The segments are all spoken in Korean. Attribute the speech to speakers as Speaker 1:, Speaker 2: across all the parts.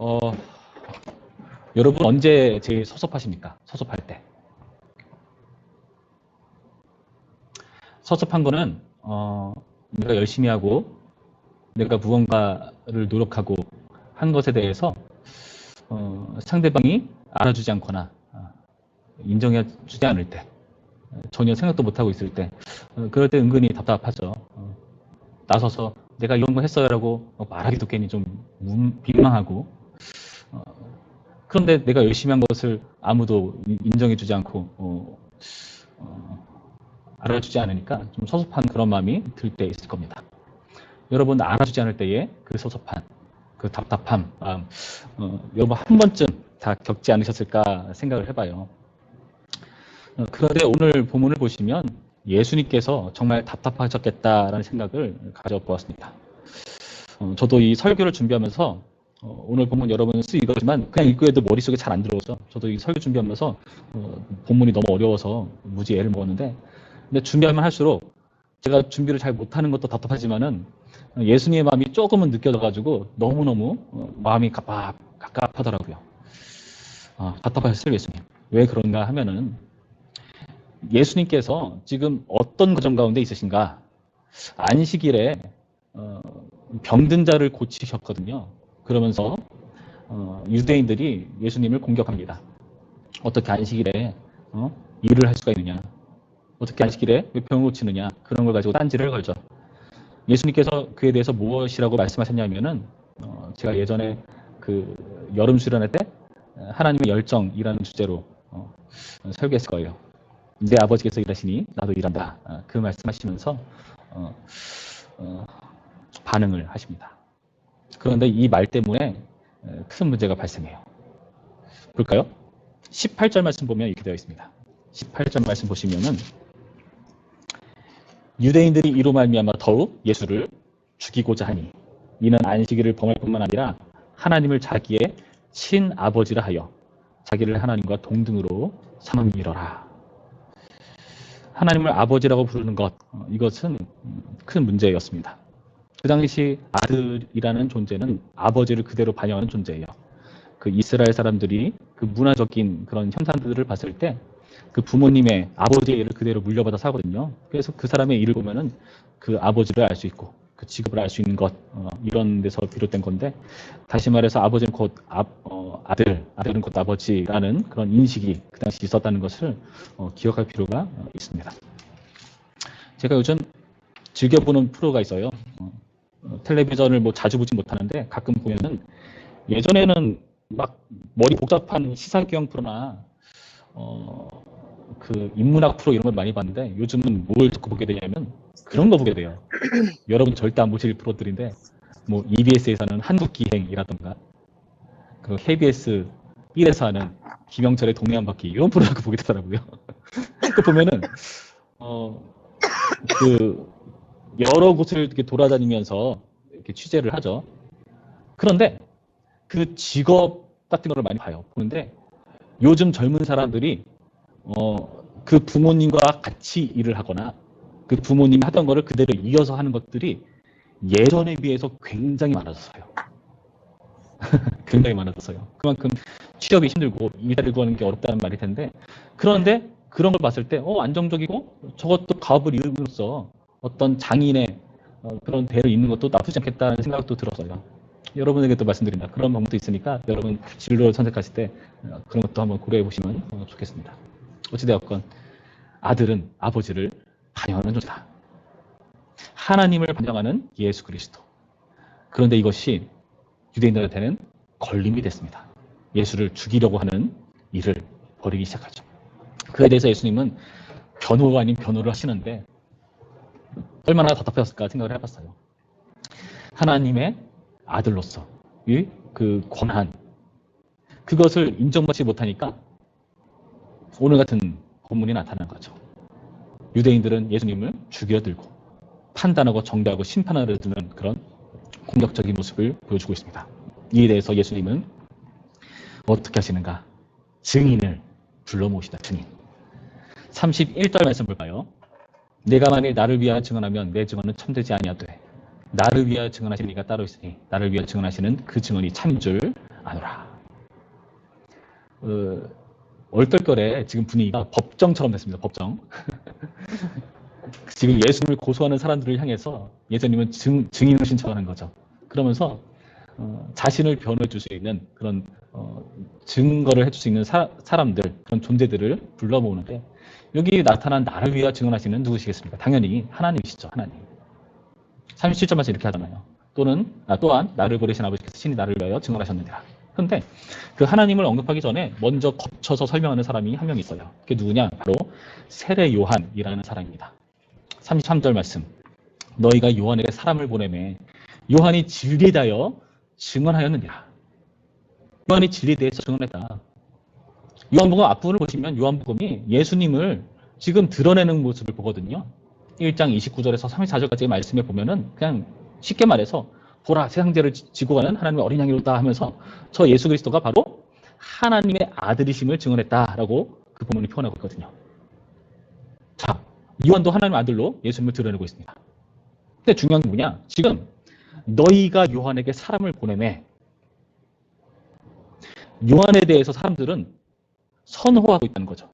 Speaker 1: 어, 여러분 언제 제일 섭섭하십니까? 섭섭할 때. 섭섭한 거는 내가 열심히 하고 내가 무언가를 노력하고 한 것에 대해서 상대방이 알아주지 않거나 인정해주지 않을 때, 전혀 생각도 못하고 있을 때, 그럴 때 은근히 답답하죠. 나서서 내가 이런 거 했어요 라고 말하기도 괜히 좀 민망하고, 그런데 내가 열심히 한 것을 아무도 인정해주지 않고 알아주지 않으니까 좀 섭섭한 그런 마음이 들 때 있을 겁니다. 여러분 알아주지 않을 때의 그 섭섭한, 그 답답함 마음, 여러분 한 번쯤 다 겪지 않으셨을까 생각을 해봐요. 그런데 오늘 본문을 보시면 예수님께서 정말 답답하셨겠다라는 생각을 가져보았습니다. 저도 이 설교를 준비하면서 오늘 본문 여러분 읽었지만 그냥 읽고 해도 머릿속에 잘 안 들어오죠. 저도 이 설교 준비하면서 본문이 너무 어려워서 무지 애를 먹었는데, 근데 준비하면 할수록 제가 준비를 잘 못하는 것도 답답하지만은 예수님의 마음이 조금은 느껴져가지고 너무너무 마음이 갑갑하더라고요. 답답하셨어요, 예수님. 왜 그런가 하면은 예수님께서 지금 어떤 과정 가운데 있으신가? 안식일에 병든 자를 고치셨거든요. 그러면서 유대인들이 예수님을 공격합니다. 어떻게 안식일에 일을 할 수가 있느냐? 어떻게 안식일에 왜 병을 고치느냐? 그런 걸 가지고 딴지를 걸죠. 예수님께서 그에 대해서 무엇이라고 말씀하셨냐면은 제가 예전에 그 여름 수련회 때 하나님의 열정이라는 주제로 설교했을 거예요. 내 아버지께서 일하시니 나도 일한다. 그 말씀하시면서 반응을 하십니다. 그런데 이 말 때문에 큰 문제가 발생해요. 볼까요? 18절 말씀 보면 이렇게 되어 있습니다. 18절 말씀 보시면은 유대인들이 이로 말미암아 더욱 예수를 죽이고자 하니 이는 안식일을 범할 뿐만 아니라 하나님을 자기의 친아버지라 하여 자기를 하나님과 동등으로 삼음이러라. 하나님을 아버지라고 부르는 것, 이것은 큰 문제였습니다. 그 당시 아들이라는 존재는 아버지를 그대로 반영하는 존재예요. 그 이스라엘 사람들이 그 문화적인 그런 현상들을 봤을 때 그 부모님의 아버지의 일을 그대로 물려받아 사거든요. 그래서 그 사람의 일을 보면은 그 아버지를 알 수 있고 그 직업을 알 수 있는 것, 이런 데서 비롯된 건데, 다시 말해서 아버지는 곧 아들은 곧 아버지라는 그런 인식이 그 당시 있었다는 것을 기억할 필요가 있습니다. 제가 요즘 즐겨보는 프로가 있어요. 텔레비전을 뭐 자주 보진 못하는데 가끔 보면은, 예전에는 막 머리 복잡한 시사교양 프로나 그 인문학 프로 이런 걸 많이 봤는데 요즘은 뭘 듣고 보게 되냐면 그런 거 보게 돼요. 여러분 절대 안 보실 프로들인데, 뭐 EBS에서는 한국기행이라던가 그 KBS 1에서 하는 김영철의 동네 한 바퀴, 이런 프로를 보게 되더라고요. 그 보면은 그 여러 곳을 이렇게 돌아다니면서 이렇게 취재를 하죠. 그런데 그 직업 같은 거를 많이 봐요. 보는데 요즘 젊은 사람들이 그 부모님과 같이 일을 하거나 그 부모님이 하던 거를 그대로 이어서 하는 것들이 예전에 비해서 굉장히 많아졌어요. 굉장히 많아졌어요. 그만큼 취업이 힘들고 일자리를 구하는 게 어렵다는 말일 텐데, 그런데 그런 걸 봤을 때 안정적이고 저것도 가업을 이루면서 어떤 장인의 그런 대를 잇는 것도 나쁘지 않겠다는 생각도 들었어요. 여러분에게 또 말씀드립니다. 그런 방법도 있으니까 여러분 진로를 선택하실 때 그런 것도 한번 고려해 보시면 좋겠습니다. 어찌되었건 아들은 아버지를 반영하는 존재다. 하나님을 반영하는 예수 그리스도. 그런데 이것이 유대인들한테는 걸림이 됐습니다. 예수를 죽이려고 하는 일을 벌이기 시작하죠. 그에 대해서 예수님은 변호가 아닌 변호를 하시는데 얼마나 답답했을까 생각을 해봤어요. 하나님의 아들로서의 그 권한, 그것을 인정받지 못하니까 오늘 같은 본문이 나타난 거죠. 유대인들은 예수님을 죽여 들고 판단하고 정죄하고 심판하려 드는 그런 공격적인 모습을 보여주고 있습니다. 이에 대해서 예수님은 어떻게 하시는가? 증인을 불러 모으시다. 증인. 31절 말씀 볼까요? 내가 만일 나를 위하여 증언하면 내 증언은 참되지 아니하되 나를 위하여 증언하시는 이가 따로 있으니 나를 위하여 증언하시는 그 증언이 참인 줄 아노라. 얼떨결에 지금 분위기가 법정처럼 됐습니다. 법정. 지금 예수님을 고소하는 사람들을 향해서 예수님은 증인을 신청하는 거죠. 그러면서 자신을 변호해 줄 수 있는 그런 증거를 해줄 수 있는 사람들, 그런 존재들을 불러 모으는데, 여기 나타난 나를 위하여 증언하시는 누구시겠습니까? 당연히 하나님이시죠. 하나님. 37절에서 이렇게 하잖아요. 또한 나를 보내신 아버지께서 신이 나를 위하여 증언하셨느니라. 그런데 그 하나님을 언급하기 전에 먼저 거쳐서 설명하는 사람이 한 명 있어요. 그게 누구냐? 바로 세례 요한이라는 사람입니다. 33절 말씀. 너희가 요한에게 사람을 보내매 요한이 진리에 대하여 증언하였느니라. 요한이 진리에 대해서 증언했다. 요한복음 앞부분을 보시면 요한복음이 예수님을 지금 드러내는 모습을 보거든요. 1장 29절에서 34절까지의 말씀에 보면은 그냥 쉽게 말해서 보라 세상 죄를 지고 가는 하나님의 어린 양이로다 하면서 저 예수 그리스도가 바로 하나님의 아들이심을 증언했다라고 그 본문이 표현하고 있거든요. 자, 요한도 하나님의 아들로 예수님을 드러내고 있습니다. 근데 중요한 게 뭐냐? 지금 너희가 요한에게 사람을 보내매, 요한에 대해서 사람들은 선호하고 있다는 거죠.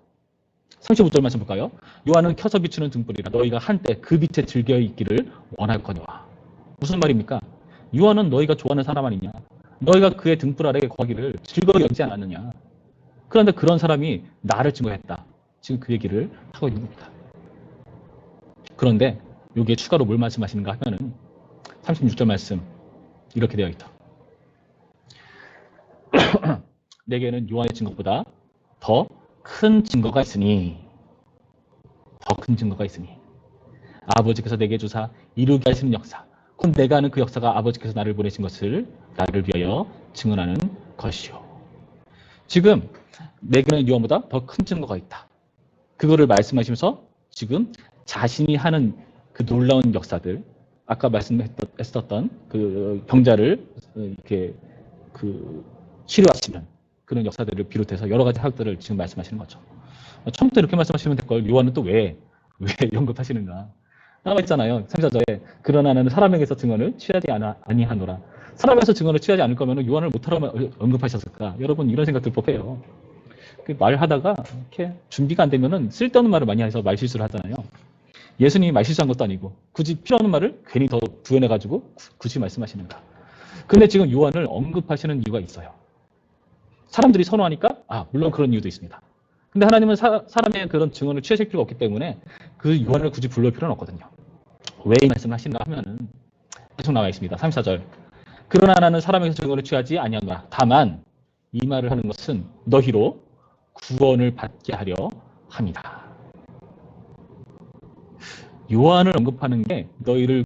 Speaker 1: 35절 말씀 볼까요? 요한은 켜서 비추는 등불이라 너희가 한때 그 빛에 즐겨 있기를 원할거니와. 무슨 말입니까? 요한은 너희가 좋아하는 사람 아니냐? 너희가 그의 등불 아래에 거하기를 즐거이 여기지 않았느냐? 그런데 그런 사람이 나를 증거했다. 지금 그 얘기를 하고 있는 겁니다. 그런데 여기에 추가로 뭘 말씀하시는가 하면은 36절 말씀 이렇게 되어 있다. 내게는 요한의 증거보다 더 큰 증거가 있으니 아버지께서 내게 주사 이루게 하시는 역사, 곧 내가 하는 그 역사가 아버지께서 나를 보내신 것을 나를 위하여 증언하는 것이요. 지금 내게는 요한보다 더 큰 증거가 있다. 그거를 말씀하시면서 지금 자신이 하는 그 놀라운 역사들, 아까 말씀했었던 그 병자를 이렇게 그 치료하시는 그런 역사들을 비롯해서 여러 가지 사역들을 지금 말씀하시는 거죠. 처음부터 이렇게 말씀하시면 될 걸 요한은 또 왜 언급하시는가? 나와 있잖아요. 34절에 그러나 나는 사람에게서 증언을 취하지 아니하노라. 사람에서 증언을 취하지 않을 거면 요한을 못하러 언급하셨을까? 여러분 이런 생각 들 법해요. 말하다가 이렇게 준비가 안 되면은 쓸데없는 말을 많이 해서 말실수를 하잖아요. 예수님이 말실수한 것도 아니고 굳이 필요 없는 말을 괜히 더 구현해가지고 굳이 말씀하시는가. 근데 지금 요한을 언급하시는 이유가 있어요. 사람들이 선호하니까? 물론 그런 이유도 있습니다. 근데 하나님은 사람의 그런 증언을 취하실 필요가 없기 때문에 그 요한을 굳이 불러올 필요는 없거든요. 왜 이 말씀을 하시는가 하면은 계속 나와 있습니다. 34절. 그러나 나는 사람에게서 증언을 취하지 아니하노라. 다만 이 말을 하는 것은 너희로 구원을 받게 하려 합니다. 요한을 언급하는 게 너희에게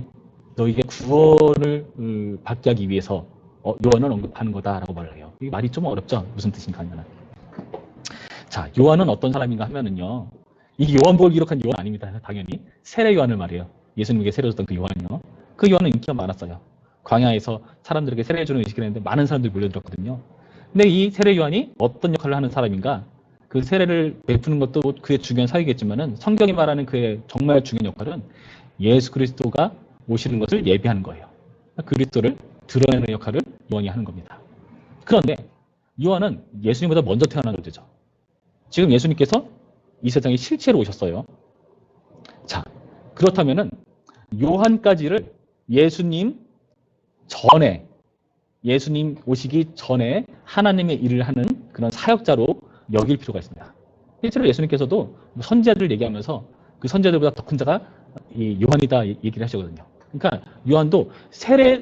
Speaker 1: 구원을 받게 하기 위해서 요한을 언급하는 거다라고 말을 해요. 이 말이 좀 어렵죠? 무슨 뜻인가 하면은. 자, 요한은 어떤 사람인가 하면은요. 이 요한복음을 기록한 요한 아닙니다. 당연히. 세례 요한을 말해요. 예수님에게 세례줬던 그 요한이요. 그 요한은 인기가 많았어요. 광야에서 사람들에게 세례해주는 의식을 했는데 많은 사람들이 몰려들었거든요. 근데 이 세례 요한이 어떤 역할을 하는 사람인가? 그 세례를 베푸는 것도 그의 중요한 사역이겠지만은 성경이 말하는 그의 정말 중요한 역할은 예수 그리스도가 오시는 것을 예비하는 거예요. 그리스도를 드러내는 역할을 요한이 하는 겁니다. 그런데 요한은 예수님보다 먼저 태어난 존재죠. 지금 예수님께서 이 세상에 실체로 오셨어요. 자, 그렇다면은 요한까지를 예수님 오시기 전에 하나님의 일을 하는 그런 사역자로 여길 필요가 있습니다. 실제로 예수님께서도 선지자들을 얘기하면서 그 선지자들보다 더 큰 자가 이 요한이다 얘기를 하시거든요. 그러니까 요한도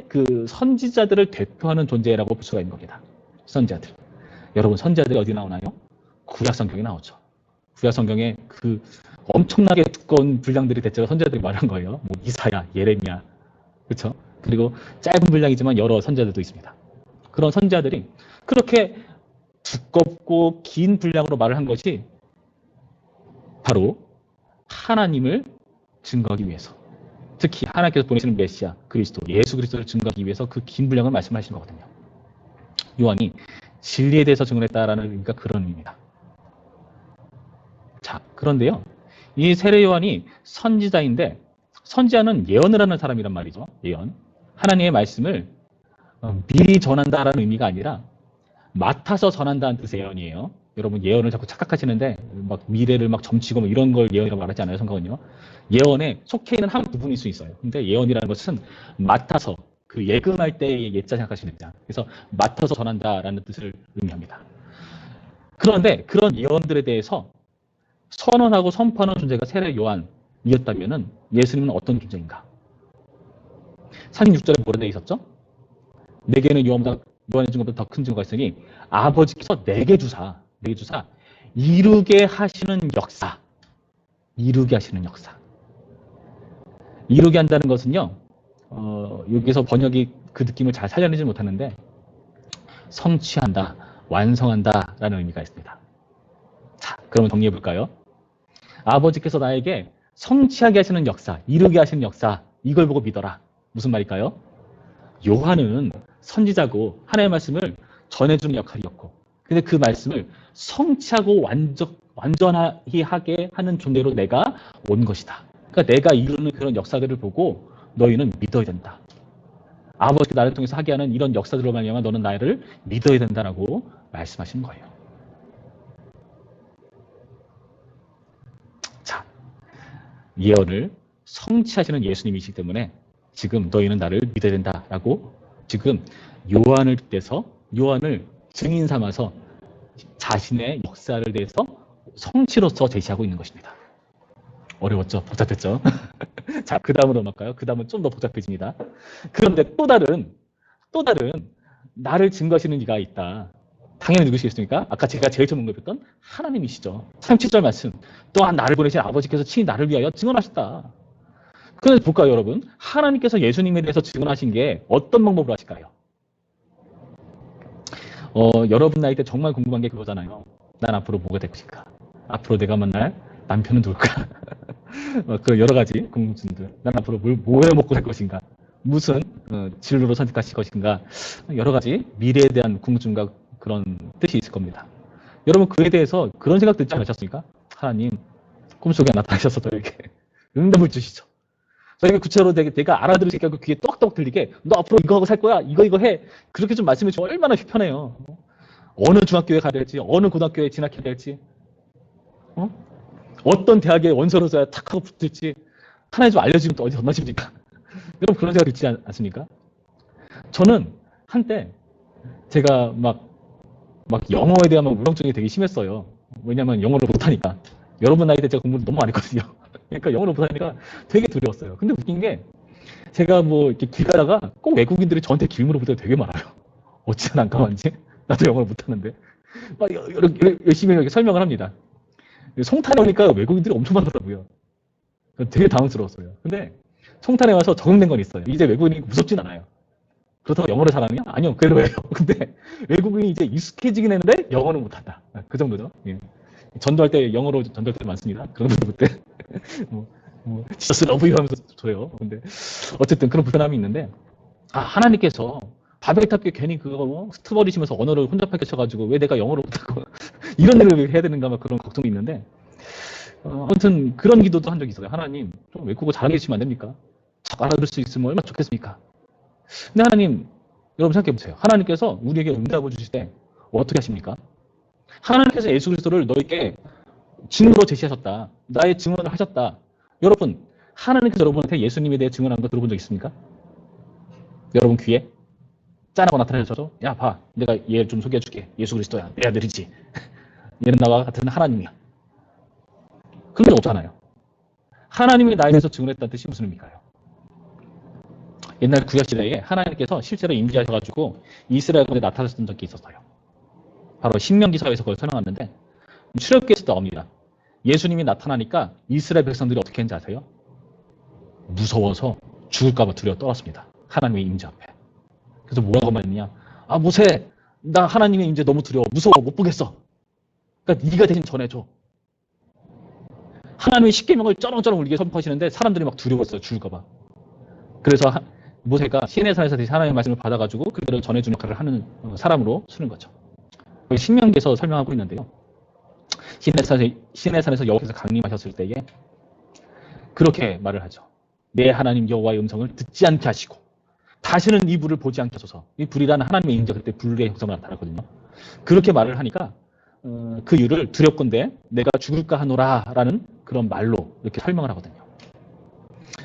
Speaker 1: 그 선지자들을 대표하는 존재라고 볼 수가 있는 겁니다. 선지자들. 여러분 선지자들이 어디 나오나요? 구약 성경에 나오죠. 구약 성경에 그 엄청나게 두꺼운 분량들이 대체로 선지자들이 말한 거예요. 뭐 이사야, 예레미야, 그렇죠? 그리고 짧은 분량이지만 여러 선지자들도 있습니다. 그런 선지자들이 그렇게 두껍고 긴 분량으로 말을 한 것이 바로 하나님을 증거하기 위해서, 특히 하나님께서 보내시는 메시아 그리스도, 예수 그리스도를 증거하기 위해서 그 긴 분량을 말씀하시는 거거든요. 요한이 진리에 대해서 증언했다라는 의미가 그런 의미입니다. 자, 그런데요. 이 세례 요한이 선지자인데 선지자는 예언을 하는 사람이란 말이죠. 예언. 하나님의 말씀을 미리 전한다라는 의미가 아니라 맡아서 전한다는 뜻의 예언이에요. 여러분 예언을 자꾸 착각하시는데 막 미래를 막 점치고 뭐 이런 걸 예언이라고 말하지 않아요, 성경은요. 예언에 속해 있는 한 부분일 수 있어요. 근데 예언이라는 것은 맡아서 그 예금할 때의 예자 생각하시면 됩니다. 그래서 맡아서 전한다라는 뜻을 의미합니다. 그런데 그런 예언들에 대해서 선언하고 선포하는 존재가 세례 요한이었다면은 예수님은 어떤 존재인가? 36절에 뭐라 되어 있었죠? 내게는 요한의 증거보다 더 큰 증거가 있으니 아버지께서 내게 주사 이루게 하시는 역사. 이루게 하시는 역사. 이루게 한다는 것은요. 여기서 번역이 그 느낌을 잘 살려내지 못하는데 성취한다, 완성한다라는 의미가 있습니다. 자, 그러면 정리해 볼까요? 아버지께서 나에게 성취하게 하시는 역사, 이루게 하시는 역사, 이걸 보고 믿어라. 무슨 말일까요? 요한은 선지자고 하나님의 말씀을 전해주는 역할이었고, 근데 그 말씀을 성취하고 완전히 하게 하는 존재로 내가 온 것이다. 그러니까 내가 이루는 그런 역사들을 보고 너희는 믿어야 된다. 아버지가 나를 통해서 하게 하는 이런 역사들로 말미암아 너는 나를 믿어야 된다라고 말씀하시는 거예요. 자, 예언을 성취하시는 예수님이시기 때문에 지금 너희는 나를 믿어야 된다라고 지금 요한을 빗대서 요한을 증인 삼아서 자신의 역사를 대해서 성취로서 제시하고 있는 것입니다. 어려웠죠? 복잡했죠? 자, 그 다음으로 넘어갈까요? 그 다음은 좀 더 복잡해집니다. 그런데 또 다른 나를 증거하시는 이가 있다. 당연히 누구시겠습니까? 아까 제가 제일 처음 언급했던 하나님이시죠. 37절 말씀. 또한 나를 보내신 아버지께서 친히 나를 위하여 증언하셨다. 그래서 볼까요, 여러분? 하나님께서 예수님에 대해서 증언하신 게 어떤 방법으로 하실까요? 여러분 나이 때 정말 궁금한 게 그거잖아요. 난 앞으로 뭐가 될 것인가? 앞으로 내가 만날 남편은 누굴까? 그 여러 가지 궁금증들. 난 앞으로 뭘 먹고 살 것인가? 무슨 진로로 선택하실 것인가? 여러 가지 미래에 대한 궁금증과 그런 뜻이 있을 겁니다. 여러분 그에 대해서 그런 생각 듣지 않으셨습니까? 하나님 꿈속에 나타나셔서 저에게 응답을 주시죠. 저에게 구체로 내가 알아들으시게 하고 귀에 똑똑 들리게 너 앞으로 이거 하고 살 거야. 이거 해. 그렇게 좀 말씀해 주면 얼마나 편해요. 어느 중학교에 가야 될지, 어느 고등학교에 진학해야 될지, 어떤 대학에 원서로 써야 탁 하고 붙을지 하나님 좀 알려주면 또 어디 건너십니까? 여러분 그런 생각 있지 않습니까? 저는 한때 제가 막 영어에 대한 우울증이 되게 심했어요. 왜냐면 영어를 못하니까. 여러분 나이 때 제가 공부를 너무 안 했거든요. 그러니까 영어를 못하니까 되게 두려웠어요. 근데 웃긴 게 제가 뭐 이렇게 길 가다가 꼭 외국인들이 저한테 길 물어볼 때가 되게 많아요. 어찌나 난감한지. 나도 영어를 못하는데. 막 열심히 이렇게 설명을 합니다. 송탄에 오니까 외국인들이 엄청 많더라고요. 되게 당황스러웠어요. 근데 송탄에 와서 적응된 건 있어요. 이제 외국인이 무섭진 않아요. 그렇다고 영어를 잘하느냐? 아니요. 그래도 해요. 근데 외국인이 이제 익숙해지긴 했는데 영어는 못한다. 그 정도죠. 예. 전도할 때 영어로 전도할 때 많습니다. 그런 분들 그때 지저스 러브 유 하면서 줘요. 근데 어쨌든 그런 불편함이 있는데 하나님께서 바벨탑에 괜히 그거 스트버리시면서 언어를 혼잡하게 쳐가지고 왜 내가 영어를 못하고 이런 일을 해야 되는가 막 그런 걱정이 있는데 아무튼 그런 기도도 한 적이 있어요. 하나님 좀 외국어 잘하게 해주시면 안 됩니까? 잘 알아들을 수 있으면 얼마나 좋겠습니까? 근데 하나님 여러분 생각해 보세요. 하나님께서 우리에게 응답을 주실 때 어떻게 하십니까? 하나님께서 예수 그리스도를 너에게 증거로 제시하셨다. 나의 증언을 하셨다. 여러분 하나님께서 여러분한테 예수님에 대해 증언한 거 들어본 적 있습니까? 여러분 귀에 짠하고 나타나셔서 야 봐 내가 얘 좀 소개해줄게. 예수 그리스도야 내 아들이지. 얘는 나와 같은 하나님이야. 그런 게 없잖아요. 하나님이 나에 대해서 증언했다는 뜻이 무슨 의미일까요? 옛날 구약시대에 하나님께서 실제로 임재하셔가지고 이스라엘 가운데 나타나셨던 적이 있었어요. 바로 신명기서에서 그걸 설명하는데 출애굽기에서 나옵니다. 예수님이 나타나니까 이스라엘 백성들이 어떻게 했는지 아세요? 무서워서 죽을까봐 두려워 떨었습니다. 하나님의 임재 앞에. 그래서 뭐라고 말했느냐? 모세 나 하나님의 임재 너무 두려워 무서워 못 보겠어. 그러니까 네가 대신 전해줘. 하나님의 십계명을 쩌렁쩌렁 울리게 선포하시는데 사람들이 막 두려웠어요. 죽을까봐. 그래서 모세가 시내산에서 다시 하나님의 말씀을 받아가지고 그들을 전해주는 역할을 하는 사람으로 쓰는 거죠. 신명기에서 설명하고 있는데요. 시내산에서 여호와께서 강림하셨을 때에 그렇게 말을 하죠. 내 하나님 여호와의 음성을 듣지 않게 하시고 다시는 이 불을 보지 않게 하소서. 이 불이라는 하나님의 임재 그때 불의 형상으로 나타났거든요. 그렇게 말을 하니까 그 이유를 두렵건대 내가 죽을까 하노라라는 그런 말로 이렇게 설명을 하거든요.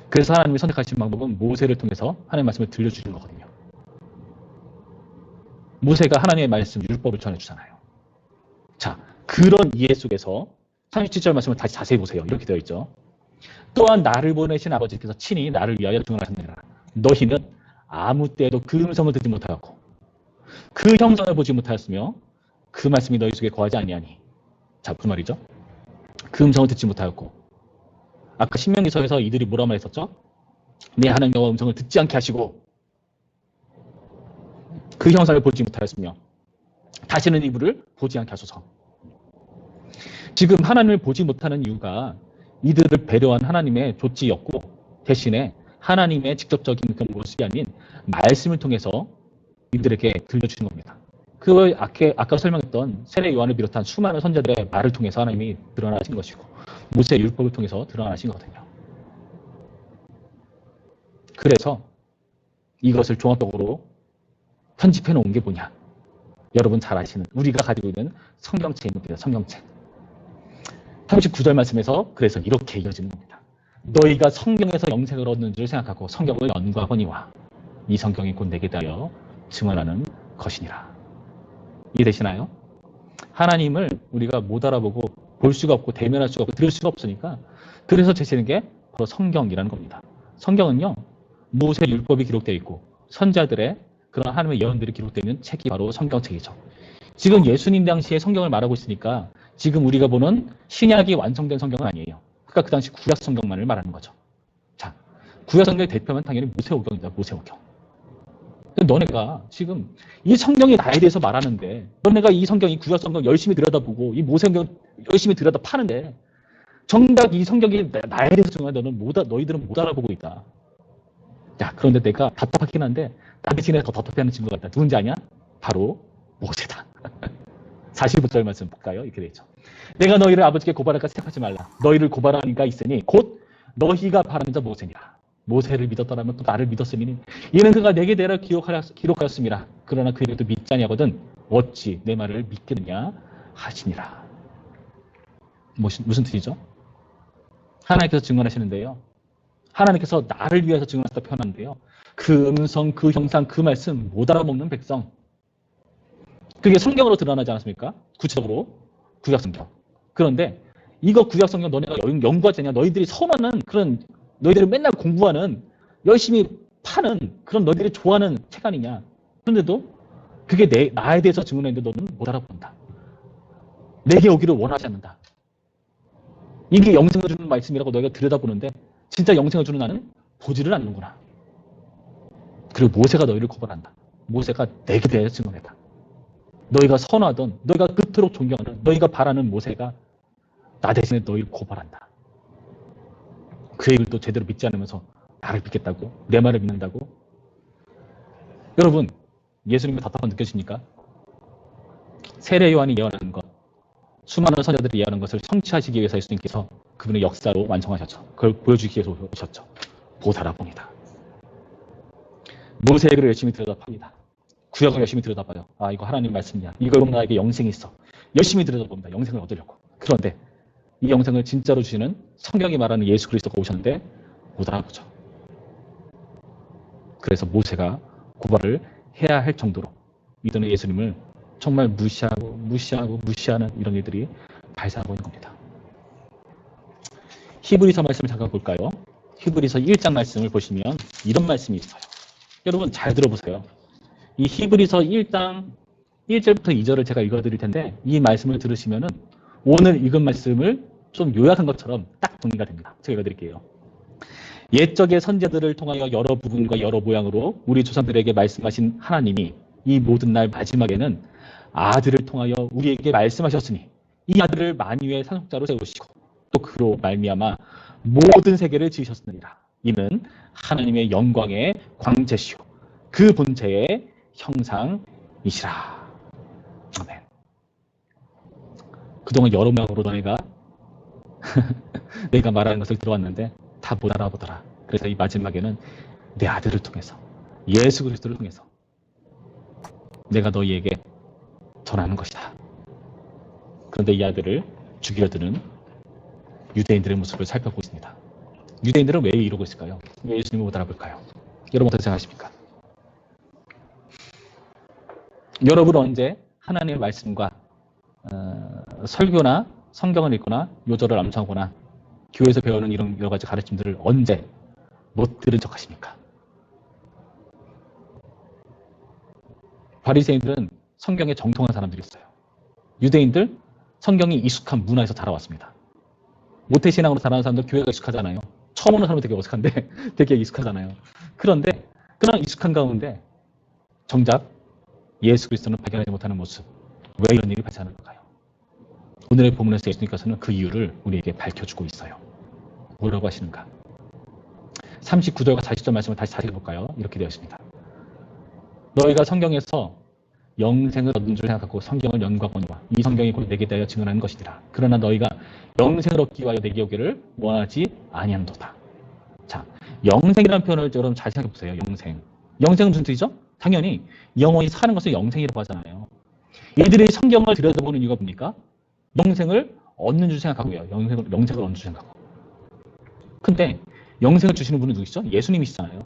Speaker 1: 그래서 하나님이 선택하신 방법은 모세를 통해서 하나님의 말씀을 들려주는 거거든요. 모세가 하나님의 말씀, 율법을 전해주잖아요. 자, 그런 이해 속에서 37절 말씀을 다시 자세히 보세요. 이렇게 되어 있죠. 또한 나를 보내신 아버지께서 친히 나를 위하여 증언하셨느니라. 너희는 아무 때에도 그 음성을 듣지 못하였고 그 형상을 보지 못하였으며 그 말씀이 너희 속에 거하지 아니하니. 자, 그 말이죠. 그 음성을 듣지 못하였고 아까 신명기서에서 이들이 뭐라 말했었죠? 내 하나님 여호와 음성을 듣지 않게 하시고 그 형상을 보지 못하였으며 다시는 이불을 보지 않게 하소서. 지금 하나님을 보지 못하는 이유가 이들을 배려한 하나님의 조치였고 대신에 하나님의 직접적인 그런 모습이 아닌 말씀을 통해서 이들에게 들려주는 겁니다. 그 아까 설명했던 세례 요한을 비롯한 수많은 선자들의 말을 통해서 하나님이 드러나신 것이고 모세의 율법을 통해서 드러나신 거거든요. 그래서 이것을 종합적으로 편집해 놓은 게 뭐냐? 여러분 잘 아시는 우리가 가지고 있는 성경책입니다. 성경책. 39절 말씀에서 그래서 이렇게 이어지는 겁니다. 너희가 성경에서 영생을 얻는 줄 생각하고 성경을 연구하거니와 이 성경이 곧 내게 대하여 증언하는 것이니라. 이해되시나요? 하나님을 우리가 못 알아보고 볼 수가 없고 대면할 수가 없고 들을 수가 없으니까 그래서 제시하는 게 바로 성경이라는 겁니다. 성경은요. 모세 율법이 기록되어 있고 선자들의 그런 하나님의 예언들이 기록되어 있는 책이 바로 성경책이죠. 지금 예수님 당시에 성경을 말하고 있으니까 지금 우리가 보는 신약이 완성된 성경은 아니에요. 그러니까 그 당시 구약 성경만을 말하는 거죠. 자, 구약 성경의 대표면 당연히 모세오경이다. 모세오경. 너네가 지금 이 성경이 나에 대해서 말하는데 너네가 이 성경, 이 구약 성경 열심히 들여다보고 이 모세오경 열심히 들여다 파는데 정작 이 성경이 나에 대해서 정말 너희들은 못 알아보고 있다. 야, 그런데 내가 답답하긴 한데 나 대신에 더 답답해하는 친구가 있다. 누군지 아냐? 바로 모세다. 45절 말씀 볼까요? 이렇게 되죠. 내가 너희를 아버지께 고발할까 생각하지 말라. 너희를 고발하는 이가 있으니 곧 너희가 바라는 자 모세니라. 모세를 믿었더라면 또 나를 믿었으니 이는 그가 내게 대하여 기록하였습니다. 그러나 그에게도 믿지 아니하거든 어찌 내 말을 믿겠느냐 하시니라. 무슨 뜻이죠? 하나님께서 증언하시는데요. 하나님께서 나를 위해서 증언하셨다 표현하는데요. 그 음성, 그 형상, 그 말씀 못 알아먹는 백성. 그게 성경으로 드러나지 않았습니까? 구체적으로 구약성경. 그런데 이거 구약성경 너네가 연구하지 않냐? 너희들이 선호하는 그런 너희들이 맨날 공부하는 열심히 파는 그런 너희들이 좋아하는 책 아니냐? 그런데도 그게 나에 대해서 증언했는데 너는 못 알아본다. 내게 오기를 원하지 않는다. 이게 영생을 주는 말씀이라고 너희가 들여다보는데 진짜 영생을 주는 나는 보지를 않는구나. 그리고 모세가 너희를 고발한다. 모세가 내게 대해서 증언했다. 너희가 선호하던, 너희가 그토록 존경하는, 너희가 바라는 모세가 나 대신에 너희를 고발한다. 그의 일도 제대로 믿지 않으면서 나를 믿겠다고? 내 말을 믿는다고? 여러분, 예수님의 답답함 느껴지십니까? 세례 요한이 예언하는 것, 수많은 선자들이 예언하는 것을 성취하시기 위해서 예수님께서 그분의 역사로 완성하셨죠. 그걸 보여주기 위해서 오셨죠. 못 알아봅니다. 모세의 글을 열심히 들여다봅니다. 구약을 열심히 들여다봐요. 아, 이거 하나님 말씀이야. 이걸로 나에게 영생이 있어. 열심히 들여다봅니다. 영생을 얻으려고. 그런데 이 영생을 진짜로 주시는 성경이 말하는 예수 그리스도가 오셨는데 못 알아보죠. 그래서 모세가 고발을 해야 할 정도로 믿는 예수님을 정말 무시하는 이런 일들이 발생하고 있는 겁니다. 히브리서 말씀을 잠깐 볼까요? 히브리서 1장 말씀을 보시면 이런 말씀이 있어요. 여러분 잘 들어보세요. 이 히브리서 1장 1절부터 2절을 제가 읽어드릴 텐데 이 말씀을 들으시면은 오늘 읽은 말씀을 좀 요약한 것처럼 딱 정리가 됩니다. 제가 읽어드릴게요. 옛적의 선자들을 통하여 여러 부분과 여러 모양으로 우리 조상들에게 말씀하신 하나님이 이 모든 날 마지막에는 아들을 통하여 우리에게 말씀하셨으니 이 아들을 만유의 상속자로 세우시고 또 그로 말미암아 모든 세계를 지으셨느니라. 이는 하나님의 영광의 광채시오 그 본체의 형상이시라. 아멘. 그동안 여러 명으로 너희가 내가 말하는 것을 들어왔는데 다 못 알아보더라. 그래서 이 마지막에는 내 아들을 통해서 예수 그리스도를 통해서 내가 너희에게 전하는 것이다. 그런데 이 아들을 죽이려 드는 유대인들의 모습을 살펴보고 있습니다. 유대인들은 왜 이러고 있을까요? 왜 예수님을 못 알아볼까요? 여러분 어떻게 생각하십니까? 여러분 언제 하나님의 말씀과 설교나 성경을 읽거나 요절을 암송하거나 교회에서 배우는 이런 여러 가지 가르침들을 언제 못 들은 척 하십니까? 바리새인들은 성경에 정통한 사람들이었어요. 유대인들 성경이 익숙한 문화에서 자라왔습니다. 모태신앙으로 자라는 사람들 교회가 익숙하잖아요. 처음 오는 사람은 되게 어색한데 되게 익숙하잖아요. 그런데 그런 익숙한 가운데 정작 예수 그리스도는 발견하지 못하는 모습, 왜 이런 일이 발생하는 걸까요? 오늘의 본문에서 예수님께서는 그 이유를 우리에게 밝혀주고 있어요. 뭐라고 하시는가? 39절과 40절 말씀을 다시 읽어볼까요? 이렇게 되어 있습니다. 너희가 성경에서 영생을 얻은 줄 생각하고 성경을 연구하거니와 이 성경이 곧 내게 대하여 증언하는 것이니라. 그러나 너희가 영생을 얻기 위하여 내게 오기를 원하지 아니하는도다. 자, 영생이라는 표현을 여러분 잘 생각해 보세요. 영생. 영생은 무슨 뜻이죠? 당연히 영원히 사는 것을 영생이라고 하잖아요. 이들이 성경을 들여다보는 이유가 뭡니까? 영생을 얻는 줄 생각하고요. 영생을 얻는 줄 생각하고. 근데 영생을 주시는 분은 누구시죠? 예수님이시잖아요.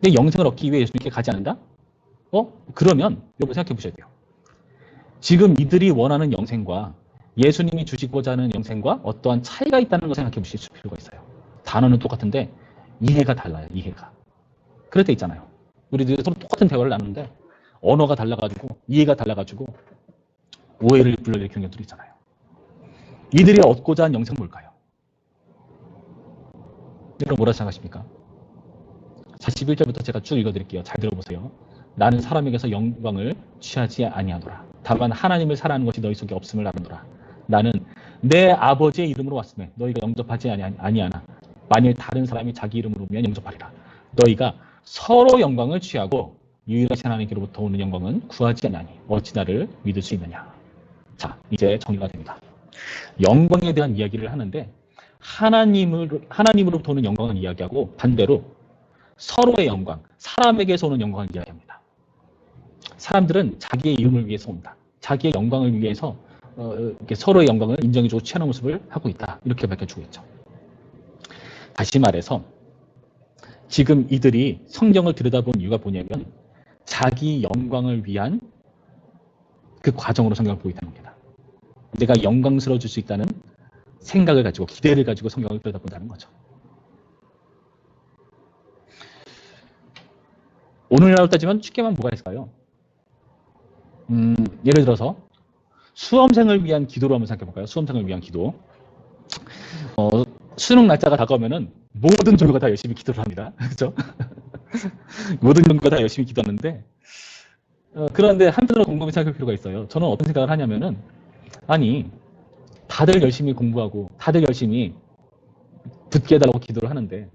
Speaker 1: 근데 영생을 얻기 위해 예수님께 가지 않는다? 그러면 여러분 생각해 보셔야 돼요. 지금 이들이 원하는 영생과 예수님이 주시고자 하는 영생과 어떠한 차이가 있다는 걸 생각해 보실 필요가 있어요. 단어는 똑같은데 이해가 달라요. 이해가. 그럴 때 있잖아요. 우리들이 서로 똑같은 대화를 나누는데 언어가 달라가지고 이해가 달라가지고 오해를 불러일으키는 경우들이 있잖아요. 이들이 얻고자 한 영생은 뭘까요? 여러분 뭐라 생각하십니까? 41절부터 제가 쭉 읽어드릴게요. 잘 들어보세요. 나는 사람에게서 영광을 취하지 아니하노라. 다만 하나님을 사랑하는 것이 너희 속에 없음을 알아노라. 나는 내 아버지의 이름으로 왔으며 너희가 영접하지 아니하나 만일 다른 사람이 자기 이름으로 오면 영접하리라. 너희가 서로 영광을 취하고 유일하신 하나님께로부터 오는 영광은 구하지 아니하니 어찌 나를 믿을 수 있느냐. 자, 이제 정리가 됩니다. 영광에 대한 이야기를 하는데 하나님으로부터 오는 영광을 이야기하고 반대로 서로의 영광, 사람에게서 오는 영광을 이야기합니다. 사람들은 자기의 이름을 위해서 온다. 자기의 영광을 위해서 이렇게 서로의 영광을 인정해주고 취하는 모습을 하고 있다. 이렇게 밝혀주고 있죠. 다시 말해서 지금 이들이 성경을 들여다본 이유가 뭐냐면 자기 영광을 위한 그 과정으로 성경을 보고 있다는 겁니다. 내가 영광스러워질 수 있다는 생각을 가지고 기대를 가지고 성경을 들여다본다는 거죠. 오늘날로 따지면 쉽게 말하면 뭐가 있을까요? 예를 들어서 수험생을 위한 기도로 한번 생각해 볼까요? 수험생을 위한 기도. 수능 날짜가 다가오면은 모든 종교가 다 열심히 기도를 합니다. 그렇죠? 모든 종교가 다 열심히 기도하는데 그런데 한편으로 곰곰이 생각할 필요가 있어요. 저는 어떤 생각을 하냐면은 아니 다들 열심히 공부하고 다들 열심히 붙게 해달라고 기도를 하는데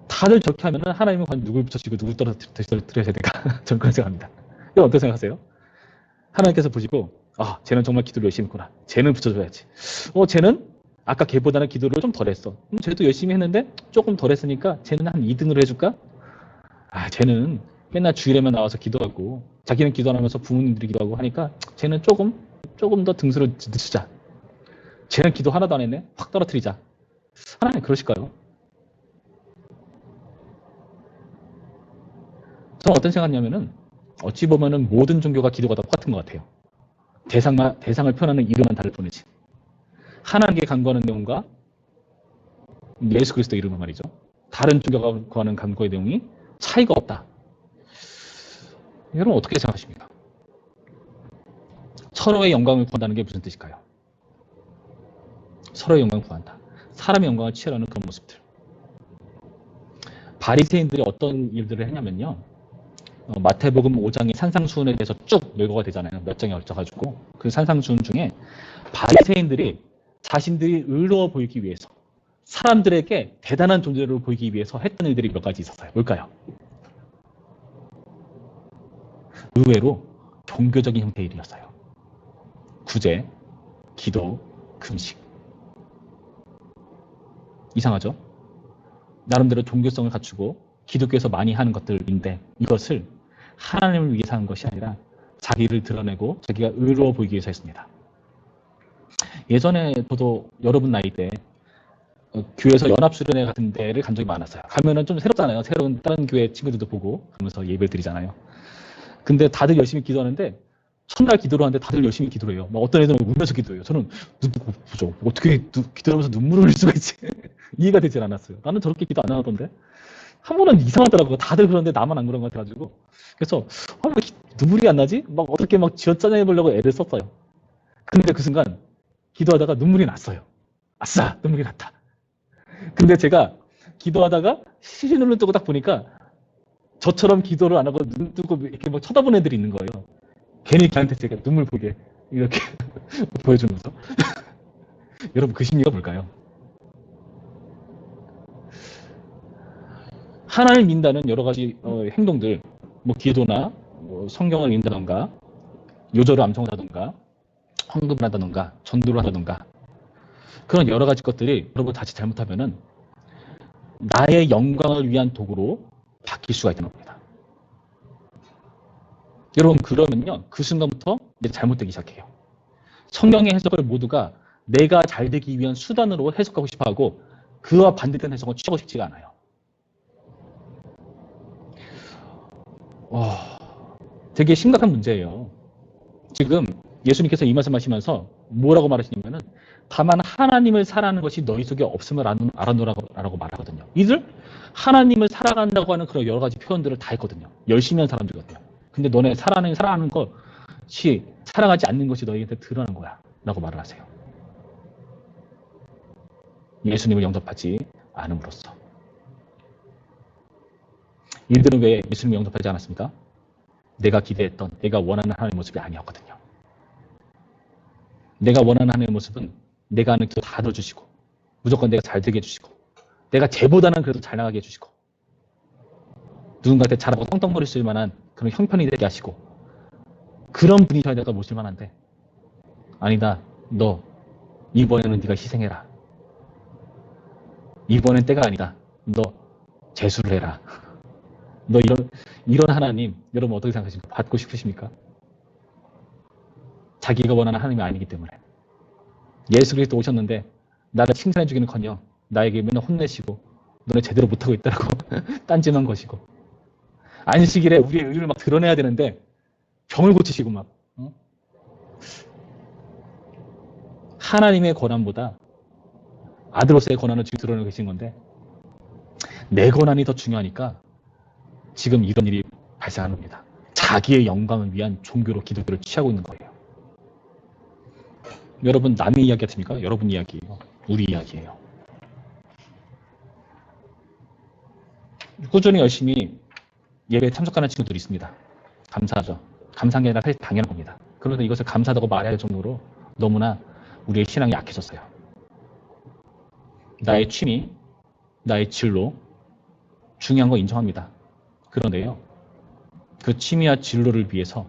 Speaker 1: 다들 저렇게 하면은 하나님은 과연 누굴 붙여주고 누굴 떨어뜨려야 될까? 저는 그런 생각합니다. 이건 어떻게 생각하세요? 하나님께서 보시고 쟤는 정말 기도를 열심히 했구나. 쟤는 붙여줘야지. 쟤는 아까 걔보다는 기도를 좀 덜 했어. 쟤도 열심히 했는데 조금 덜 했으니까 쟤는 한 2등으로 해줄까? 쟤는 맨날 주일에만 나와서 기도하고 자기는 기도 안 하면서 부모님들이 기도하고 하니까 쟤는 조금 더 등수를 늦추자. 쟤는 기도 하나도 안 했네? 확 떨어뜨리자. 하나님 그러실까요? 저는 어떤 생각이냐면은 어찌 보면은 모든 종교가 기도가 다 똑같은 것 같아요. 대상을 표현하는 이름만 다를 뿐이지. 하나님께 간구하는 내용과 예수 그리스도 이름은 말이죠. 다른 종교가 구하는 간구의 내용이 차이가 없다. 여러분 어떻게 생각하십니까? 서로의 영광을 구한다는 게 무슨 뜻일까요? 서로의 영광을 구한다. 사람의 영광을 취하려는 그런 모습들. 바리새인들이 어떤 일들을 했냐면요. 마태복음 5장의 산상수훈에 대해서 쭉 열거가 되잖아요. 몇 장에 걸쳐가지고 그 산상수훈 중에 바리새인들이 자신들이 의로워 보이기 위해서 사람들에게 대단한 존재로 보이기 위해서 했던 일들이 몇 가지 있었어요. 뭘까요? 의외로 종교적인 형태의 일이었어요. 구제, 기도, 금식. 이상하죠? 나름대로 종교성을 갖추고 기독교에서 많이 하는 것들인데 이것을 하나님을 위해서 하는 것이 아니라 자기를 드러내고 자기가 의로워 보이기 위해서 했습니다. 예전에 저도 여러분 나이 때 교회에서 연합수련회 같은 데를 간 적이 많았어요. 가면은 좀 새롭잖아요. 새로운 다른 교회 친구들도 보고 하면서 예배를 드리잖아요. 근데 다들 열심히 기도하는데 첫날 기도를 하는데 다들 열심히 기도를 해요. 막 어떤 애들은 울면서 기도해요. 저는 보죠. 어떻게 기도하면서 눈물을 흘릴 수가 있지? 이해가 되질 않았어요. 나는 저렇게 기도 안 하던데. 한 번은 이상하더라고요. 다들 그런데 나만 안 그런 것 같아가지고. 그래서 왜 눈물이 안 나지? 막 어떻게 막 쥐어짜내 보려고 애를 썼어요. 근데 그 순간 기도하다가 눈물이 났어요. 아싸! 눈물이 났다. 근데 제가 기도하다가 시시 눈을 뜨고 딱 보니까 저처럼 기도를 안 하고 눈 뜨고 이렇게 막 쳐다보는 애들이 있는 거예요. 괜히 걔한테 제가 눈물 보게 이렇게 보여주면서. 여러분 그 심리가 뭘까요? 하나님을 믿는다는 여러 가지 행동들, 뭐 기도나 뭐 성경을 읽는다던가 요절을 암송을 하던가 헌금을 한다던가 전도를 한다던가 그런 여러 가지 것들이 여러분 다시 잘못하면은 나의 영광을 위한 도구로 바뀔 수가 있다는 겁니다. 여러분 그러면요 그 순간부터 이제 잘못되기 시작해요. 성경의 해석을 모두가 내가 잘 되기 위한 수단으로 해석하고 싶어하고 그와 반대된 해석은 취하고 싶지가 않아요. 되게 심각한 문제예요. 지금 예수님께서 이 말씀 하시면서 뭐라고 말하시냐면은 다만 하나님을 사랑하는 것이 너희 속에 없음을 알아노라고 말하거든요. 이들 하나님을 사랑한다고 하는 그런 여러 가지 표현들을 다 했거든요. 열심히 한 사람들이거든요. 근데 너네 사랑하는 것이 사랑하지 않는 것이 너희한테 드러난 거야 라고 말을 하세요. 예수님을 영접하지 않음으로써. 이들은 왜 예수님을 영접하지 않았습니까? 내가 기대했던, 내가 원하는 하나님의 모습이 아니었거든요. 내가 원하는 하나님의 모습은 내가 하는 기도 다 들어주시고 무조건 내가 잘 되게 해주시고 내가 쟤보다는 그래도 잘 나가게 해주시고 누군가한테 잘하고 떵떵거릴 수 있을 만한 그런 형편이 되게 하시고 그런 분이셔야 내가 모실 만한데 아니다. 너 이번에는 네가 희생해라. 이번엔 때가 아니다. 너 재수를 해라. 너 이런 하나님 여러분 어떻게 생각하십니까? 받고 싶으십니까? 자기가 원하는 하나님이 아니기 때문에 예수 그리스도 오셨는데 나를 칭찬해 주기는커녕 나에게 맨날 혼내시고 너네 제대로 못하고 있다라고 딴짓한 것이고 안식일에 우리의 의를 막 드러내야 되는데 병을 고치시고 막 하나님의 권한보다 아들로서의 권한을 지금 드러내고 계신 건데 내 권한이 더 중요하니까 지금 이런 일이 발생하는 겁니다. 자기의 영광을 위한 종교로 기독교를 취하고 있는 거예요. 여러분 남의 이야기 같습니까? 여러분 이야기예요. 우리 이야기예요. 꾸준히 열심히 예배에 참석하는 친구들이 있습니다. 감사하죠. 감사한 게 아니라 사실 당연한 겁니다. 그런데 이것을 감사하다고 말해야 할 정도로 너무나 우리의 신앙이 약해졌어요. 나의 취미, 나의 진로 중요한 거 인정합니다. 그런데요. 그 취미와 진로를 위해서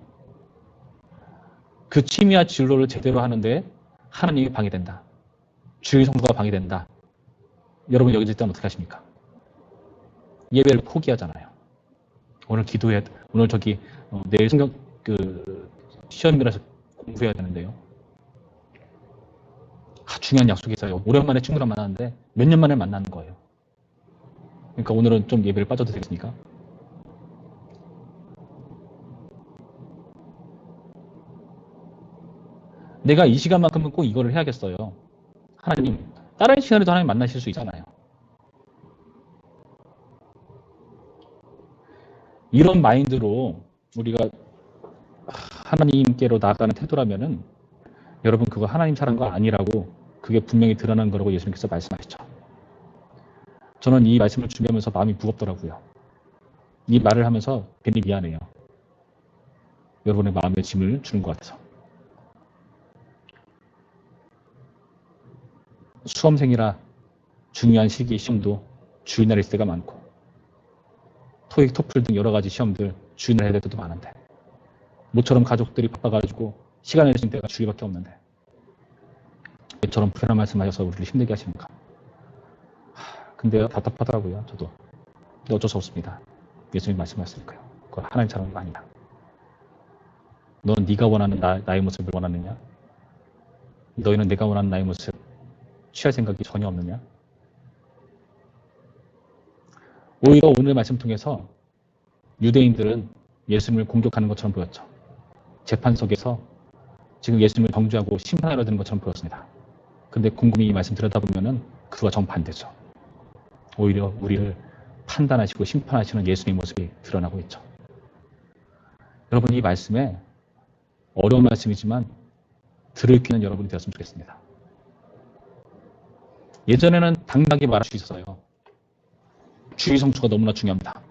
Speaker 1: 그 취미와 진로를 제대로 하는데 하나님이 방해된다. 주일 성도가 방해된다. 여러분 여기 있다면 어떻게 하십니까? 예배를 포기하잖아요. 오늘 기도해야 돼. 오늘 내일 성경 시험이라서 공부해야 되는데요. 중요한 약속이 있어요. 오랜만에 친구랑 만나는데 몇 년 만에 만나는 거예요. 그러니까 오늘은 좀 예배를 빠져도 되겠습니까? 내가 이 시간만큼은 꼭 이거를 해야겠어요. 하나님, 다른 시간에도 하나님 만나실 수 있잖아요. 이런 마인드로 우리가 하나님께로 나아가는 태도라면은 여러분 그거 하나님 사랑거 아니라고 그게 분명히 드러난 거라고 예수님께서 말씀하셨죠. 저는 이 말씀을 준비하면서 마음이 무겁더라고요. 이 말을 하면서 괜히 미안해요. 여러분의 마음에 짐을 주는 것 같아서. 수험생이라 중요한 시기 시험도 주일날 있을 때가 많고 토익, 토플 등 여러 가지 시험들 주일날 해야 될 때도 많은데 모처럼 가족들이 바빠가지고 시간을 낼 때가 주일밖에 없는데 저런 불편한 말씀하셔서 우리를 힘들게 하십니까? 근데요 답답하더라고요. 저도. 근데 어쩔 수 없습니다. 예수님 말씀하셨으니까요. 그건 하나님 사랑이 아니다. 너는 네가 원하는 나의 모습을 원하느냐? 너희는 내가 원하는 나의 모습 취할 생각이 전혀 없느냐? 오히려 오늘 말씀 통해서 유대인들은 예수님을 공격하는 것처럼 보였죠. 재판석에서 지금 예수님을 정죄하고 심판하려 드는 것처럼 보였습니다. 그런데 곰곰이 이 말씀 들여다보면 그와 정반대죠. 오히려 우리를 판단하시고 심판하시는 예수님의 모습이 드러나고 있죠. 여러분, 이 말씀에 어려운 말씀이지만 들을 귀는 여러분이 되었으면 좋겠습니다. 예전에는 당당하게 말할 수 있었어요. 주의 성수가 너무나 중요합니다.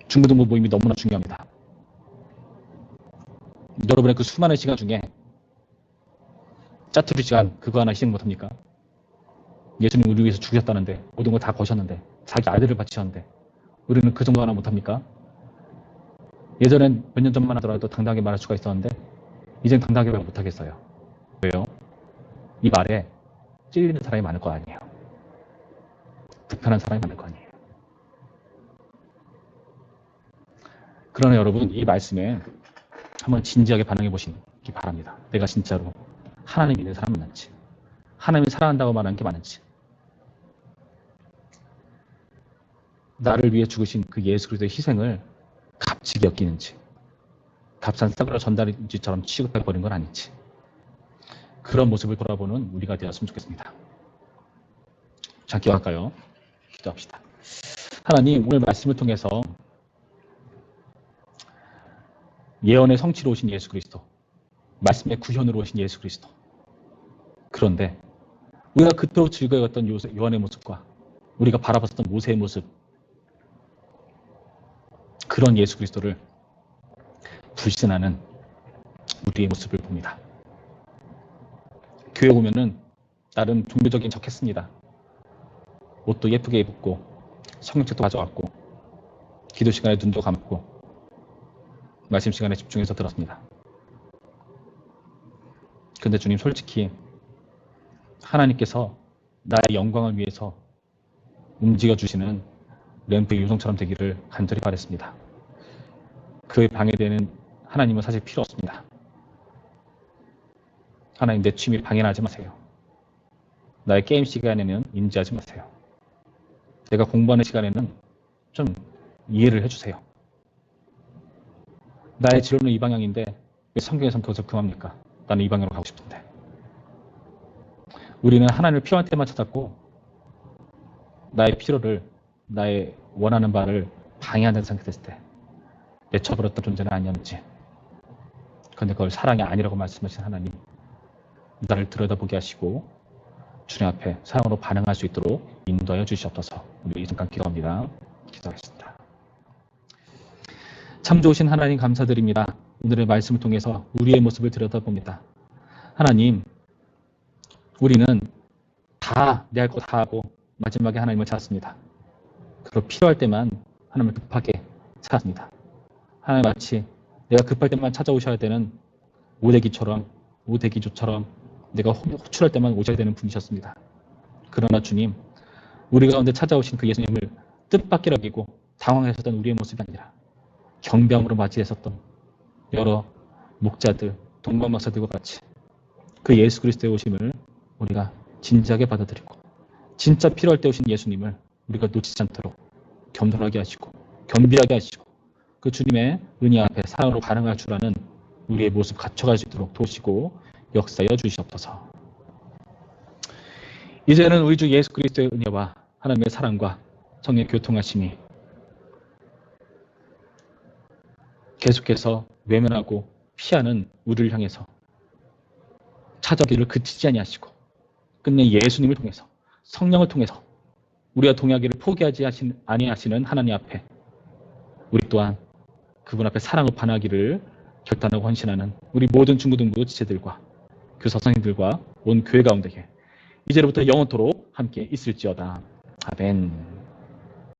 Speaker 1: 중고등부 모임이 너무나 중요합니다. 여러분의 그 수많은 시간 중에 짜투리 시간 그거 하나 희생 못합니까? 예수님 우리 위해서 죽으셨다는데 모든 걸 다 거셨는데 자기 아들을 바치셨는데 우리는 그 정도 하나 못합니까? 예전엔 몇 년 전만 하더라도 당당하게 말할 수가 있었는데 이젠 당당하게 말 못하겠어요. 왜요? 이 말에 찔리는 사람이 많을 거 아니에요. 불편한 사람이 많을 거 아니에요. 그러나 여러분, 이 말씀에 한번 진지하게 반응해 보시기 바랍니다. 내가 진짜로 하나님 믿는 사람이 맞는지, 하나님이 사랑한다고 말하는 게 맞는지, 나를 위해 죽으신 그 예수 그리스도의 희생을 값지게 여기는지, 값싼 싸구려 전달인지처럼 취급해 버린 건 아닌지, 그런 모습을 돌아보는 우리가 되었으면 좋겠습니다. 자, 기도할까요? 기도합시다. 하나님, 오늘 말씀을 통해서 예언의 성취로 오신 예수 그리스도, 말씀의 구현으로 오신 예수 그리스도. 그런데 우리가 그토록 즐거워했던 요한의 모습과 우리가 바라봤던 모세의 모습, 그런 예수 그리스도를 불신하는 우리의 모습을 봅니다. 교회 오면은 나름 종교적인 척 했습니다. 옷도 예쁘게 입고 성경책도 가져왔고 기도 시간에 눈도 감고 말씀 시간에 집중해서 들었습니다. 그런데 주님, 솔직히 하나님께서 나의 영광을 위해서 움직여주시는 램프의 유성처럼 되기를 간절히 바랬습니다. 그에 방해되는 하나님은 사실 필요 없습니다. 하나님, 내 취미 방해하지 마세요. 나의 게임 시간에는 인지하지 마세요. 내가 공부하는 시간에는 좀 이해를 해주세요. 나의 진로는 이 방향인데 왜 성경에선 거기서 금합니까? 나는 이 방향으로 가고 싶은데. 우리는 하나님을 필요할 때만 찾았고 나의 필요를, 나의 원하는 바를 방해하는 상태 됐을 때 내쳐버렸던 존재는 아니었는지, 그런데 그걸 사랑이 아니라고 말씀하신 하나님, 나를 들여다보게 하시고 주님 앞에 사랑으로 반응할 수 있도록 인도하여 주시옵소서. 우리 이 순간 기도합니다. 기도하겠습니다. 참 좋으신 하나님, 감사드립니다. 오늘의 말씀을 통해서 우리의 모습을 들여다봅니다. 하나님, 우리는 다 내 할 거 다 하고 마지막에 하나님을 찾았습니다. 그리고 필요할 때만 하나님을 급하게 찾았습니다. 하나님, 마치 내가 급할 때만 찾아오셔야 되는 오대기조처럼 내가 호출할 때만 오셔야 되는 분이셨습니다. 그러나 주님, 우리 가운데 찾아오신 그 예수님을 뜻밖의 여기고 당황했었던 우리의 모습이 아니라 경배함으로 맞이했었던 여러 목자들, 동방박사들과 같이 그 예수 그리스도의 오심을 우리가 진지하게 받아들이고 진짜 필요할 때 오신 예수님을 우리가 놓치지 않도록 겸손하게 하시고 겸비하게 하시고 그 주님의 은혜 앞에 사랑으로 반응할 줄 아는 우리의 모습 갖춰갈 수 있도록 도우시고 역사여 주시옵소서. 이제는 우리 주 예수 그리스도의 은혜와 하나님의 사랑과 성령의 교통하심이 계속해서 외면하고 피하는 우리를 향해서 찾아오기를 그치지 아니하시고 끝내 예수님을 통해서, 성령을 통해서 우리가 동의하기를 포기하지 아니하시는 하나님 앞에 우리 또한 그분 앞에 사랑으로 반하기를 결단하고 헌신하는 우리 모든 중고등부 지체들과 교사 선생님들과 온 교회 가운데에 이제로부터 영원토록 함께 있을지어다. 아멘.